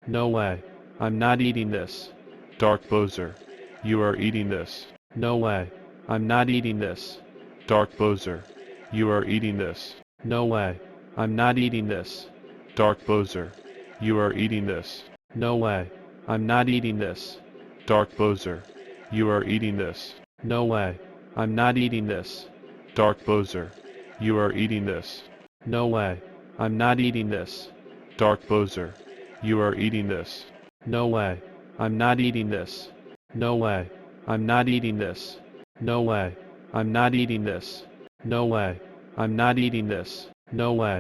No way. I'm not eating this. Dark Bowser. You are eating this. No way. I'm not eating this. Dark Bowser. You are eating this. No way. I'm not eating this. Dark Bowser. You are eating this. No way. I'm not eating this. Dark Bowser. You are eating this. No way. I'm not eating this. Dark Bowser. You are eating this. No way. I'm not eating this. Dark Bowser. You are eating this. No way. I'm not eating this. No way. I'm not eating this. No way. I'm not eating this. No way. I'm not eating this. No way.